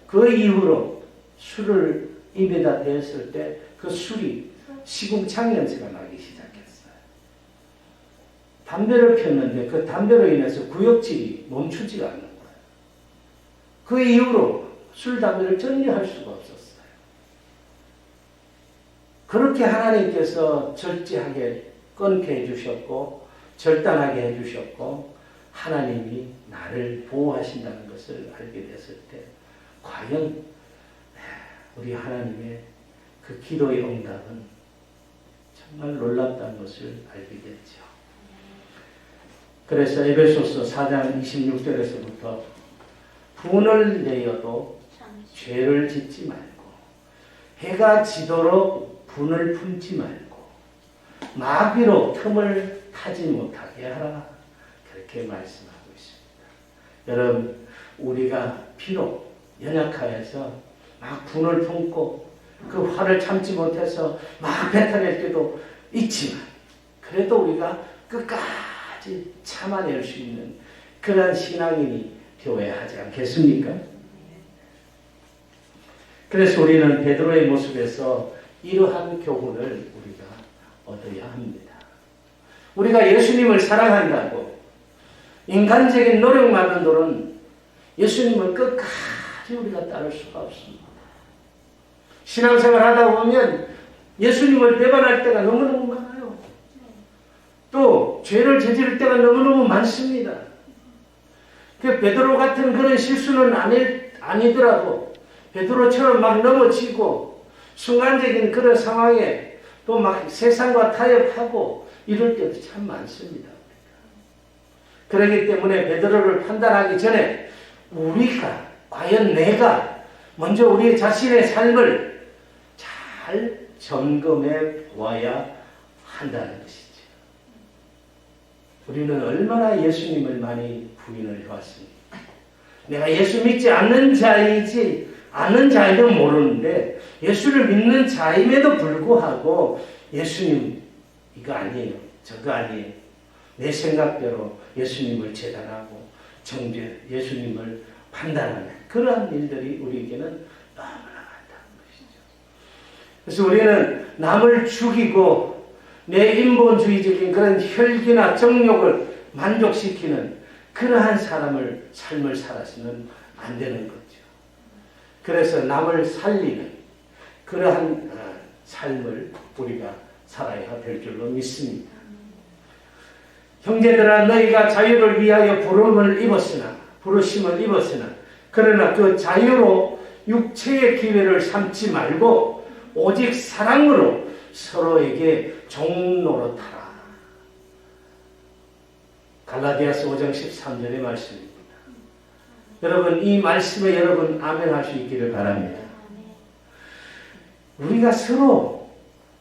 [SPEAKER 2] 그 이후로 술을 입에다 대었을 때 그 술이 시궁창 연세가 나기 시작했어요. 담배를 폈는데 그 담배로 인해서 구역질이 멈추지가 않는 거예요. 그 이후로 술, 담배를 전혀 할 수가 없었어요. 그렇게 하나님께서 절제하게 끊게 해주셨고 절단하게 해주셨고 하나님이 나를 보호하신다는 것을 알게 됐을 때 과연 우리 하나님의 그 기도의 응답은 정말 놀랍다는 것을 알게 됐죠. 그래서 에베소서 4장 26절에서부터 분을 내어도 죄를 짓지 말고 해가 지도록 분을 품지 말고 마귀로 틈을 타지 못하게 하라. 그렇게 말씀하고 있습니다. 여러분 우리가 비록 연약하여서 막 분을 품고 그 화를 참지 못해서 막 뱉어낼 때도 있지만 그래도 우리가 끝까지 끝까지 참아낼 수 있는 그러한 신앙인이 되어야 하지 않겠습니까? 그래서 우리는 베드로의 모습에서 이러한 교훈을 우리가 얻어야 합니다. 우리가 예수님을 사랑한다고 인간적인 노력만으로는 예수님을 끝까지 우리가 따를 수가 없습니다. 신앙생활 하다 보면 예수님을 배반할 때가 너무너무 많아요. 또 죄를 저지를 때가 너무너무 많습니다. 그 베드로 같은 그런 실수는 아니더라도 베드로처럼 막 넘어지고 순간적인 그런 상황에 또 막 세상과 타협하고 이럴 때도 참 많습니다. 그렇기 때문에 베드로를 판단하기 전에 우리가 과연 내가 먼저 우리 자신의 삶을 잘 점검해 보아야 한다는 것이죠. 우리는 얼마나 예수님을 많이 부인을 해왔습니까? 내가 예수 믿지 않는 자이지 않는 자이도 모르는데 예수를 믿는 자임에도 불구하고 예수님 이거 아니에요. 저거 아니에요. 내 생각대로 예수님을 재단하고 예수님을 판단하는 그러한 일들이 우리에게는 너무나 많다는 것이죠. 그래서 우리는 남을 죽이고 내 인본주의적인 그런 혈기나 정욕을 만족시키는 그러한 삶을 살아서는 안 되는 거죠. 그래서 남을 살리는 그러한 삶을 우리가 살아야 될 줄로 믿습니다. 형제들아 너희가 자유를 위하여 부르심을 입었으나 그러나 그 자유로 육체의 기회를 삼지 말고 오직 사랑으로 서로에게 종노릇하라. 갈라디아서 5장 13절의 말씀입니다. 여러분 이 말씀에 여러분 아멘할 수 있기를 바랍니다. 우리가 서로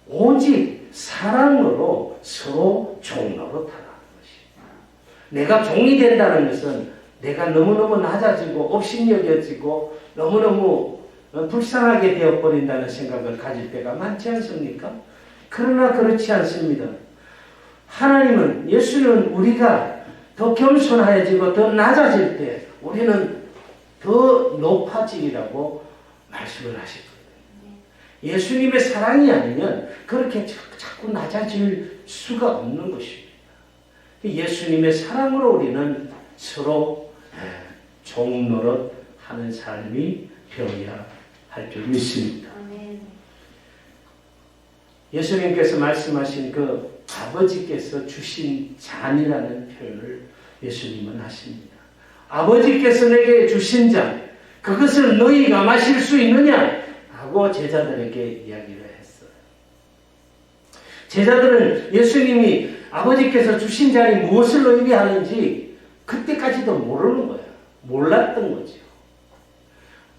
[SPEAKER 2] 오직 사랑으로 서로 종노릇하라는 것입니다. 내가 종이 된다는 것은 내가 너무너무 낮아지고 업신여겨지고 너무너무 불쌍하게 되어버린다는 생각을 가질 때가 많지 않습니까? 그러나 그렇지 않습니다. 하나님은 예수는 우리가 더 겸손해지고 더 낮아질 때 우리는 더 높아지리라고 말씀을 하셨거든요. 예수님의 사랑이 아니면 그렇게 자꾸 낮아질 수가 없는 것입니다. 예수님의 사랑으로 우리는 서로 종노릇 하는 삶이 되어야 할 줄 믿습니다. 예수님께서 말씀하신 그 아버지께서 주신 잔이라는 표현을 예수님은 하십니다. 아버지께서 내게 주신 잔, 그것을 너희가 마실 수 있느냐? 하고 제자들에게 이야기를 했어요. 제자들은 예수님이 아버지께서 주신 잔이 무엇을 의미하는지 그때까지도 모르는 거예요. 몰랐던 거죠.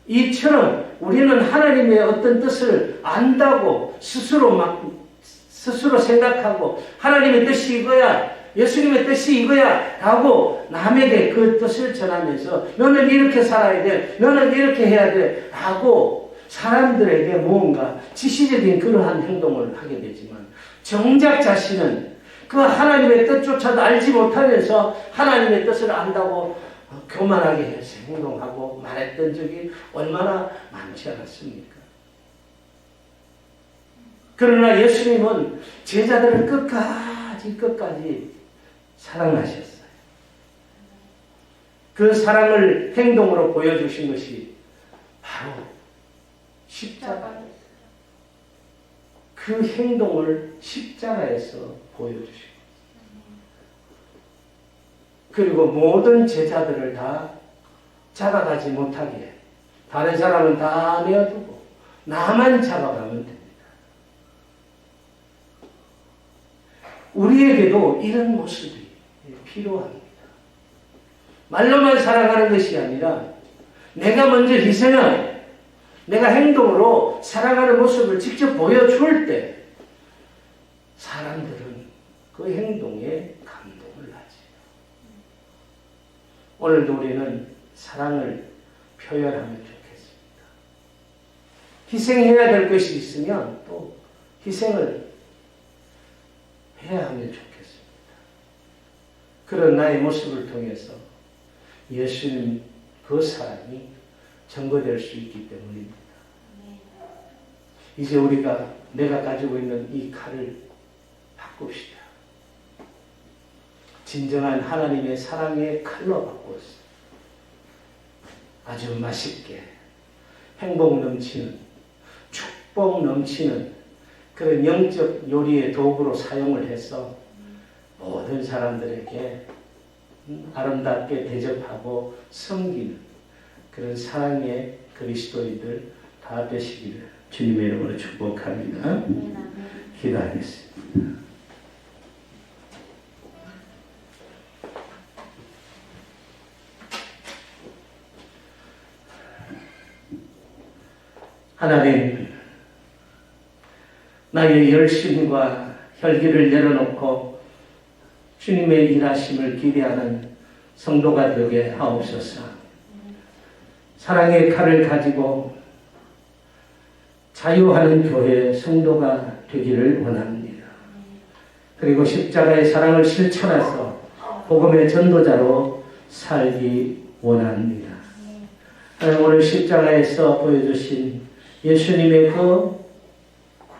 [SPEAKER 2] 이처럼 우리는 하나님의 어떤 뜻을 안다고 스스로 생각하고 하나님의 뜻이 이거야, 예수님의 뜻이 이거야 하고 남에게 그 뜻을 전하면서 너는 이렇게 살아야 돼, 너는 이렇게 해야 돼 하고 사람들에게 뭔가 지시적인 그러한 행동을 하게 되지만 정작 자신은 그 하나님의 뜻조차도 알지 못하면서 하나님의 뜻을 안다고 교만하게 해서 행동하고 말했던 적이 얼마나 많지 않았습니까? 그러나 예수님은 제자들을 끝까지 사랑하셨어요. 그 사랑을 행동으로 보여주신 것이 바로 십자가였어요. 그 행동을 십자가에서 보여주시고 그리고 모든 제자들을 다 잡아가지 못하게 다른 사람은 다 내어두고 나만 잡아가면 됩니다. 우리에게도 이런 모습이 필요합니다. 말로만 사랑하는 것이 아니라 내가 먼저 희생하고 내가 행동으로 사랑하는 모습을 직접 보여줄 때 사람들은 그 행동에 감동을 하지. 오늘도 우리는 사랑을 표현하면 좋겠습니다. 희생해야 될 것이 있으면 또 희생을 해야 하면 좋겠습니다. 그런 나의 모습을 통해서 예수님 그 사랑이 증거될 수 있기 때문입니다. 이제 우리가 내가 가지고 있는 이 칼을 바꿉시다. 진정한 하나님의 사랑의 칼로 바꾸었어요. 아주 맛있게 행복 넘치는 축복 넘치는 그런 영적 요리의 도구로 사용을 해서 모든 사람들에게 아름답게 대접하고 섬기는 그런 사랑의 그리스도인들 다 되시기를 주님의 이름으로 축복합니다. 기도하겠습니다. 하나님, 나의 열심과 혈기를 내려놓고 주님의 일하심을 기대하는 성도가 되게 하옵소서. 사랑의 칼을 가지고 자유하는 교회 성도가 되기를 원합니다. 그리고 십자가의 사랑을 실천해서 복음의 전도자로 살기 원합니다. 하나님, 오늘 십자가에서 보여주신 예수님의 그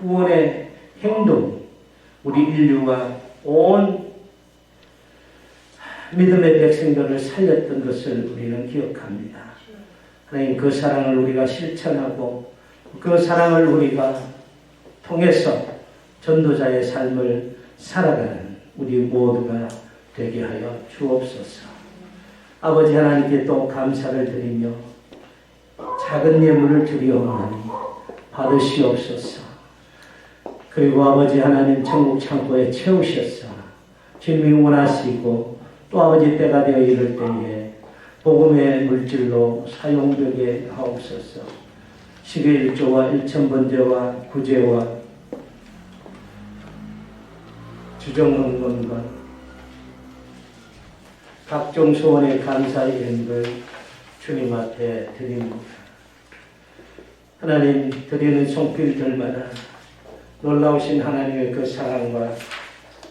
[SPEAKER 2] 구원의 행동, 우리 인류와 온 믿음의 백성들을 살렸던 것을 우리는 기억합니다. 하나님, 그 사랑을 우리가 실천하고 그 사랑을 우리가 통해서 전도자의 삶을 살아가는 우리 모두가 되게 하여 주옵소서. 아버지 하나님께 또 감사를 드리며 작은 예물을 드리옵나니 받으시옵소서. 그리고 아버지 하나님 천국 창고에 채우셔서 주님이 원하시고 또 아버지 때가 되어 이를 때에 복음의 물질로 사용되게 하옵소서. 11조와 1,000번제와 구제와 주정헌금과 각종 소원의 감사의 행을 주님 앞에 드립니다. 하나님, 드리는 손길들마다 놀라우신 하나님의 그 사랑과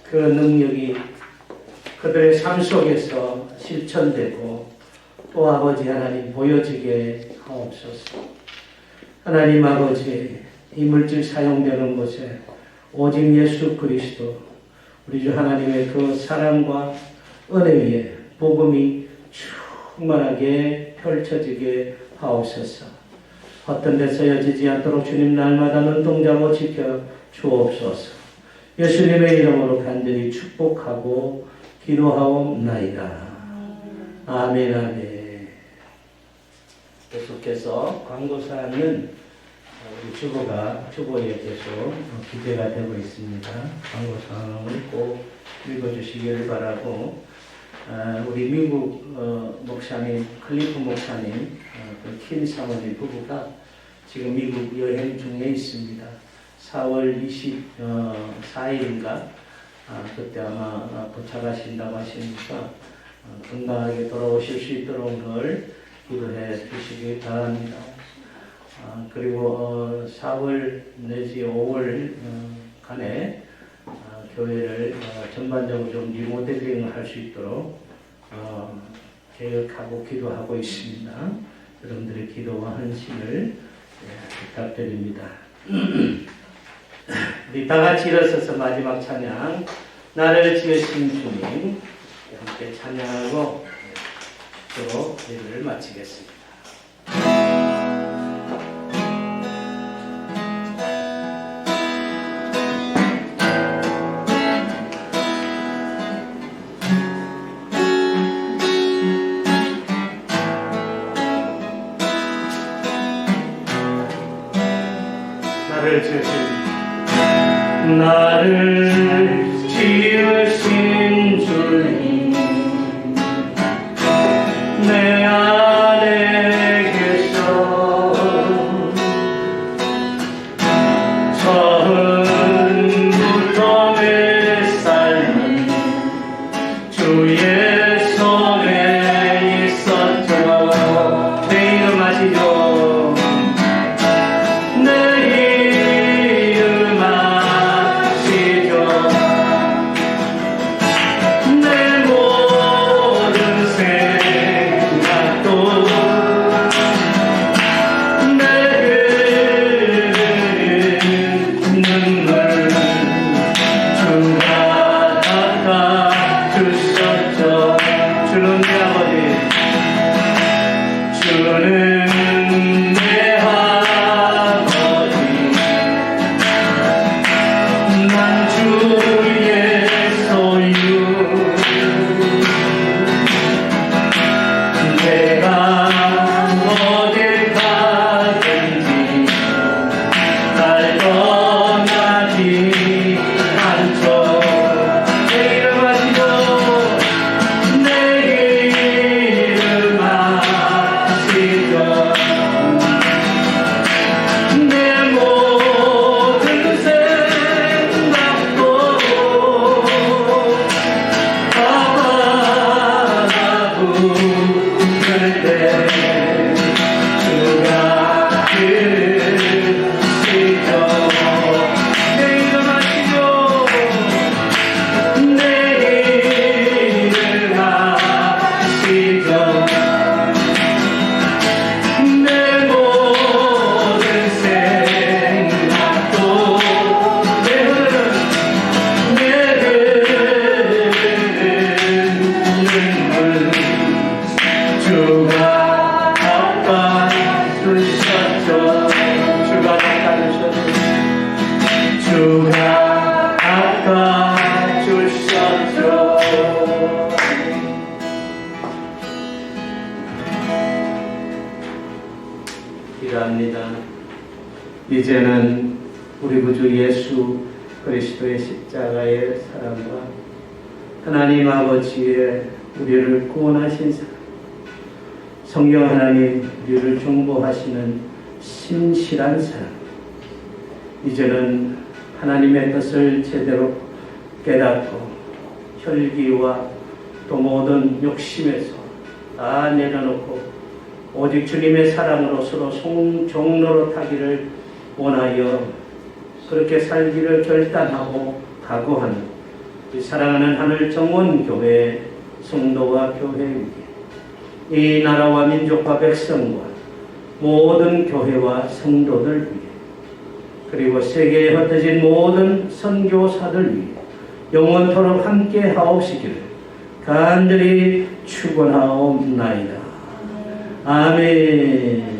[SPEAKER 2] 그 능력이 그들의 삶 속에서 실천되고 또 아버지 하나님 보여지게 하옵소서. 하나님 아버지, 이 물질 사용되는 곳에 오직 예수 그리스도 우리 주 하나님의 그 사랑과 은혜 위에 복음이 충만하게 펼쳐지게 하옵소서. 어떤 데서 여지지 않도록 주님 날마다 눈동자로 지켜 주옵소서. 예수님의 이름으로 간절히 축복하고 기도하옵나이다. 아멘, 아멘. 계속해서 광고사항은 우리 주보에 계속 기재가 되고 있습니다. 광고사항을 꼭 읽어주시기를 바라고, 우리 미국 목사님, 클리프 목사님, 킴 사모님 부부가 지금 미국 여행 중에 있습니다. 4월 24일인가 그때 아마 도착하신다고 하시니까 건강하게 돌아오실 수 있도록 늘 기도해 주시기 바랍니다. 그리고 4월 내지 5월 간에 교회를 전반적으로 좀 리모델링을 할 수 있도록 계획하고 기도하고 있습니다. 여러분들의 기도와 헌신을 부탁드립니다. 우리 다 같이 일어서서 마지막 찬양, 나를 지으신 주님 함께 찬양하고 또 예배를 마치겠습니다. 나를 지으신 주님 내 안에 계셔 처음부터 내 삶은 주의 손에 있었죠. 내 이름 아시죠? 내 이름 아시죠? 닦아주셨죠. 주가 닦아주셨죠. 주가 닦아주셨죠. 기도합니다. 이제는 우리 구주 예수 그리스도의 십자가의 사랑과 하나님 아버지의 우리를 구원하신 사랑, 성령 하나님 우리를 중보하시는 신실한 사랑, 이제는 하나님의 뜻을 제대로 깨닫고 혈기와 또 모든 욕심에서 다 내려놓고 오직 주님의 사랑으로 서로 종로로 타기를 원하여 그렇게 살기를 결단하고 각오하는 이 사랑하는 하늘 정원 교회 성도와 교회 위에 이 나라와 민족과 백성과 모든 교회와 성도들 위해 그리고 세계에 흩어진 모든 선교사들 위해 영원토록 함께 하옵시기를 간절히 축원하옵나이다. 아멘.